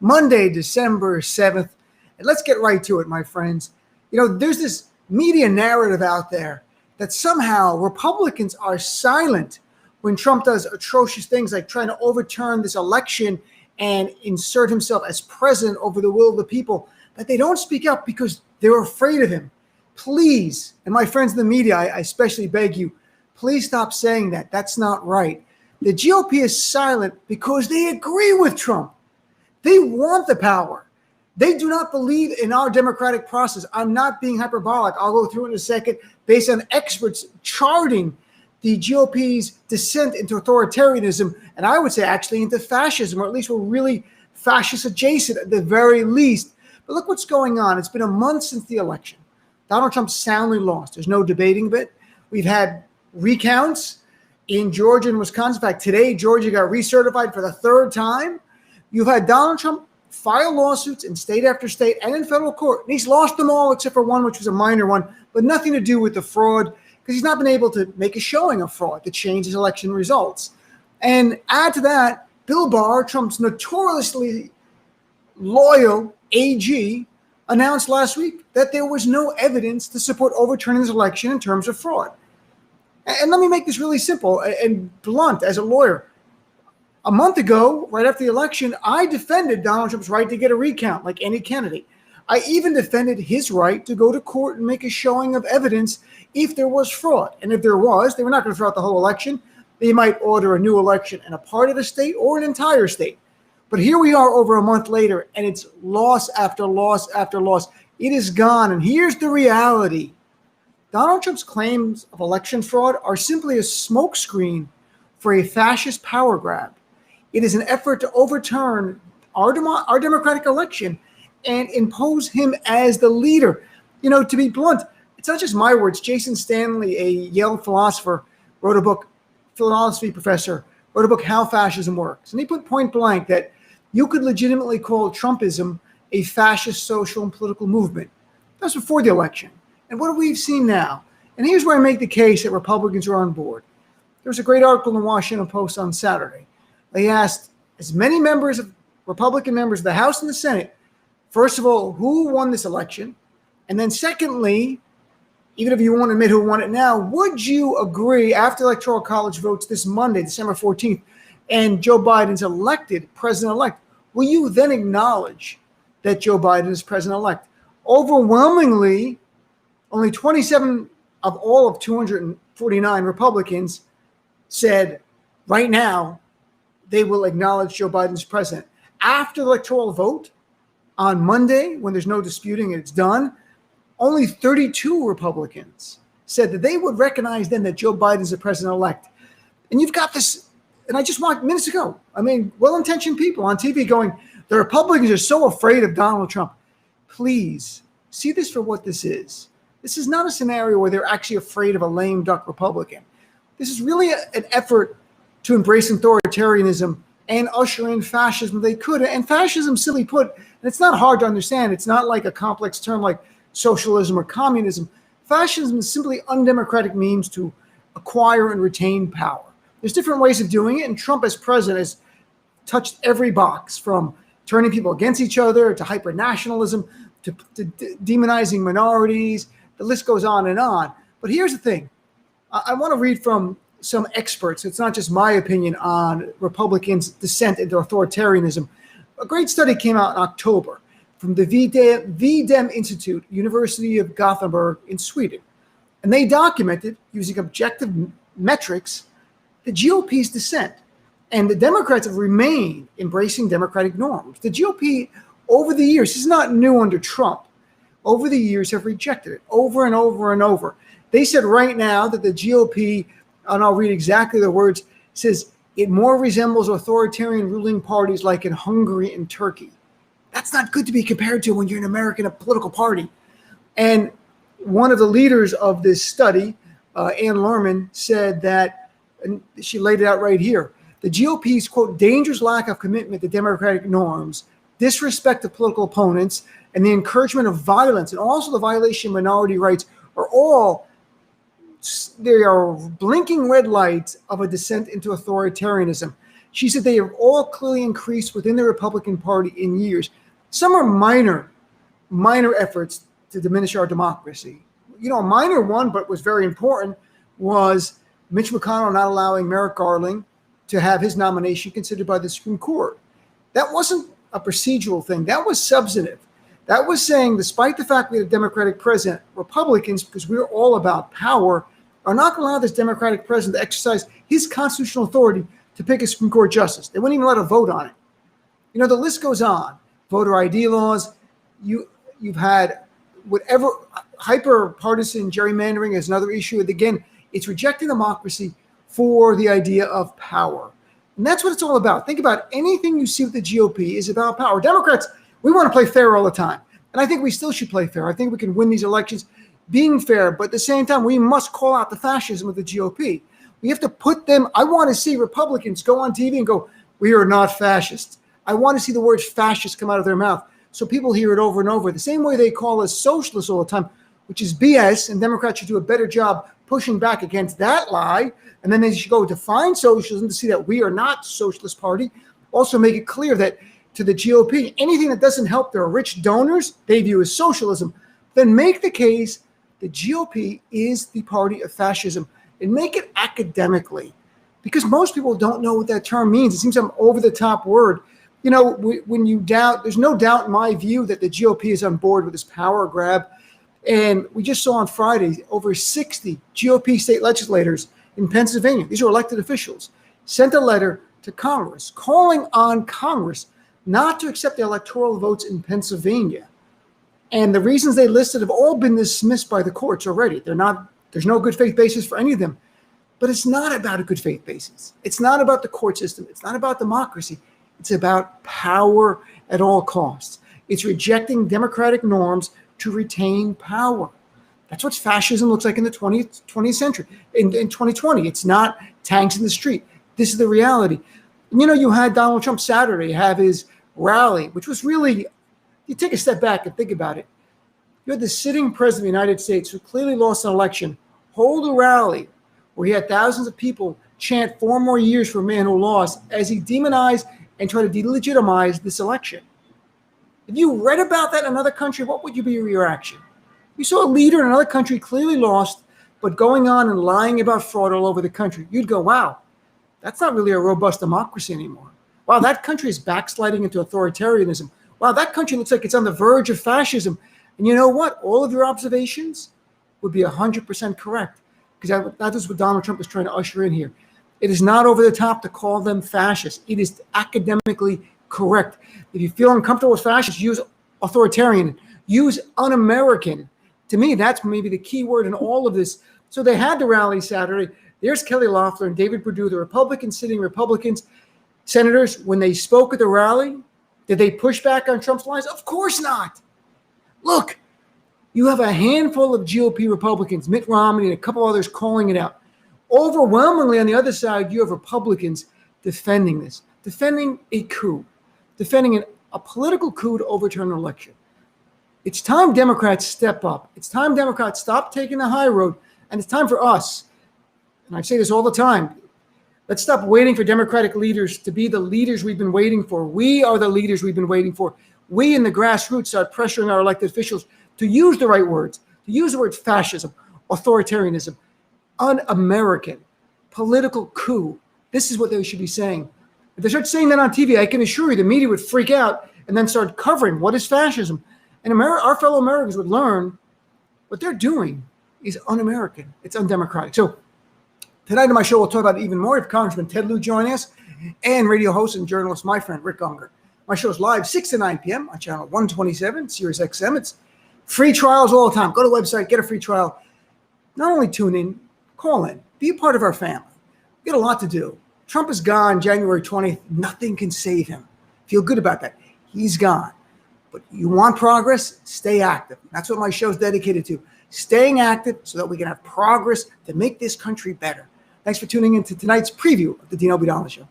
Monday, December 7th. And let's get right to it, my friends. There's this media narrative out there that somehow Republicans are silent when Trump does atrocious things like trying to overturn this election and insert himself as president over the will of the people, that they don't speak up because they're afraid of him. Please, and my friends in the media, I especially beg you, please stop saying that. That's not right. The GOP is silent because they agree with Trump. They want the power. They do not believe in our democratic process. I'm not being hyperbolic. I'll go through it in a second, based on experts charting the GOP's descent into authoritarianism, and I would say actually into fascism, or at least we're really fascist adjacent at the very least. But look what's going on. It's been a month since the election. Donald Trump soundly lost. There's no debating it. We've had recounts in Georgia and Wisconsin. In fact, today, Georgia got recertified for the third time. You've had Donald Trump file lawsuits in state after state and in federal court. And he's lost them all except for one, which was a minor one, but nothing to do with the fraud, because he's not been able to make a showing of fraud to change his election results. And add to that, Bill Barr, Trump's notoriously loyal AG, announced last week that there was no evidence to support overturning this election in terms of fraud. And let me make this really simple and blunt as a lawyer. A month ago, right after the election, I defended Donald Trump's right to get a recount like any candidate. I even defended his right to go to court and make a showing of evidence if there was fraud. And if there was, they were not going to throw out the whole election. They might order a new election in a part of the state or an entire state. But here we are over a month later, and it's loss after loss after loss. It is gone. And here's the reality. Donald Trump's claims of election fraud are simply a smokescreen for a fascist power grab. It is an effort to overturn our democratic election and impose him as the leader. To be blunt, it's not just my words. Jason Stanley, a Yale philosopher, philosophy professor, wrote a book, How Fascism Works. And he put point blank that you could legitimately call Trumpism a fascist social and political movement. That's before the election. And what have we seen now? And here's where I make the case that Republicans are on board. There was a great article in the Washington Post on Saturday. They asked as many Republican members of the House and the Senate, first of all, who won this election? And then secondly, even if you won't admit who won it now, would you agree after Electoral College votes this Monday, December 14th, and Joe Biden's elected president-elect, will you then acknowledge that Joe Biden is president-elect? Overwhelmingly, only 27 of all of 249 Republicans said right now they will acknowledge Joe Biden's president. After the electoral vote on Monday, when there's no disputing it, it's done, only 32 Republicans said that they would recognize then that Joe Biden's the president-elect. And you've got this, and I just watched minutes ago, well-intentioned people on TV going, the Republicans are so afraid of Donald Trump. Please see this for what this is. This is not a scenario where they're actually afraid of a lame duck Republican. This is really an effort to embrace authoritarianism and usher in fascism they could. And fascism, simply put, and it's not hard to understand. It's not like a complex term like socialism or communism. Fascism is simply undemocratic means to acquire and retain power. There's different ways of doing it, and Trump as president has touched every box, from turning people against each other to hyper-nationalism to demonizing minorities. The list goes on and on. But here's the thing. I want to read from some experts. It's not just my opinion on Republicans' descent into authoritarianism. A great study came out in October from the VDEM Institute, University of Gothenburg in Sweden. And they documented, using objective metrics, the GOP's descent. And the Democrats have remained embracing democratic norms. The GOP, over the years, this is not new under Trump, over the years have rejected it over and over and over. They said right now that the GOP, and I'll read exactly the words, says it more resembles authoritarian ruling parties like in Hungary and Turkey. That's not good to be compared to when you're an American political party. And one of the leaders of this study, Ann Lerman, said that, and she laid it out right here, the GOP's, quote, dangerous lack of commitment to democratic norms, disrespect of political opponents, and the encouragement of violence, and also the violation of minority rights, they are blinking red lights of a descent into authoritarianism. She said they have all clearly increased within the Republican Party in years. Some are minor efforts to diminish our democracy. You know, a minor one, but was very important, was Mitch McConnell not allowing Merrick Garland to have his nomination considered by the Supreme Court. That wasn't a procedural thing. That was substantive. That was saying, despite the fact we had a Democratic president, Republicans, because we're all about power, are not going to allow this Democratic president to exercise his constitutional authority to pick a Supreme Court justice. They wouldn't even let a vote on it. You know, the list goes on. Voter ID laws. You've had whatever hyper-partisan gerrymandering is another issue. And again, it's rejecting democracy for the idea of power. And that's what it's all about. Think about anything you see with the GOP is about power. Democrats, we want to play fair all the time. And I think we still should play fair. I think we can win these elections being fair. But at the same time, we must call out the fascism of the GOP. We have to put them, I want to see Republicans go on TV and go, we are not fascists. I want to see the word fascist come out of their mouth so people hear it over and over. The same way they call us socialists all the time, which is BS, and Democrats should do a better job pushing back against that lie. And then they should go define socialism to see that we are not a socialist party. Also make it clear that to the GOP, anything that doesn't help their rich donors, they view as socialism. Then make the case the GOP is the party of fascism and make it academically, because most people don't know what that term means. It seems like an over-the-top word. You know, when you doubt, there's no doubt in my view that the GOP is on board with this power grab. And we just saw on Friday over 60 GOP state legislators in Pennsylvania, these are elected officials, sent a letter to Congress calling on Congress not to accept the electoral votes in Pennsylvania. And the reasons they listed have all been dismissed by the courts already. There's no good faith basis for any of them. But it's not about a good faith basis. It's not about the court system. It's not about democracy. It's about power at all costs. It's rejecting democratic norms to retain power. That's what fascism looks like in the 20th century. In 2020, it's not tanks in the street. This is the reality. And, you know, you had Donald Trump Saturday have his rally, which was really, you take a step back and think about it. You had the sitting president of the United States, who clearly lost an election, hold a rally where he had thousands of people chant 4 more years for a man who lost, as he demonized and tried to delegitimize this election. If you read about that in another country, what would be your reaction? You saw a leader in another country clearly lost, but going on and lying about fraud all over the country. You'd go, wow, that's not really a robust democracy anymore. Wow, that country is backsliding into authoritarianism. Wow, that country looks like it's on the verge of fascism. And you know what? All of your observations would be 100% correct, because that is what Donald Trump is trying to usher in here. It is not over the top to call them fascists. It is academically correct. If you feel uncomfortable with fascists, use authoritarian, use un-American. To me, that's maybe the key word in all of this. So they had the rally Saturday. There's Kelly Loeffler and David Perdue, the Republicans, sitting Republicans, senators. When they spoke at the rally, did they push back on Trump's lies? Of course not. Look, you have a handful of GOP Republicans, Mitt Romney and a couple others, calling it out. Overwhelmingly on the other side, you have Republicans defending this, defending a coup, defending a political coup to overturn an election. It's time Democrats step up. It's time Democrats stop taking the high road. And it's time for us, and I say this all the time, let's stop waiting for Democratic leaders to be the leaders we've been waiting for. We are the leaders we've been waiting for. We in the grassroots start pressuring our elected officials to use the right words, to use the words fascism, authoritarianism, un-American, political coup. This is what they should be saying. If they start saying that on TV, I can assure you the media would freak out and then start covering what is fascism. And our fellow Americans would learn what they're doing is un-American. It's undemocratic. So tonight on my show, we'll talk about it even more if Congressman Ted Lieu joining us, and radio host and journalist, my friend Rick Unger. My show is live 6 to 9 p.m. on channel 127, Sirius XM. It's free trials all the time. Go to the website, get a free trial. Not only tune in, call in. Be a part of our family. We got a lot to do. Trump is gone January 20th. Nothing can save him. Feel good about that. He's gone. But you want progress? Stay active. That's what my show is dedicated to. Staying active so that we can have progress to make this country better. Thanks for tuning in to tonight's preview of the Dean Obeidallah Show.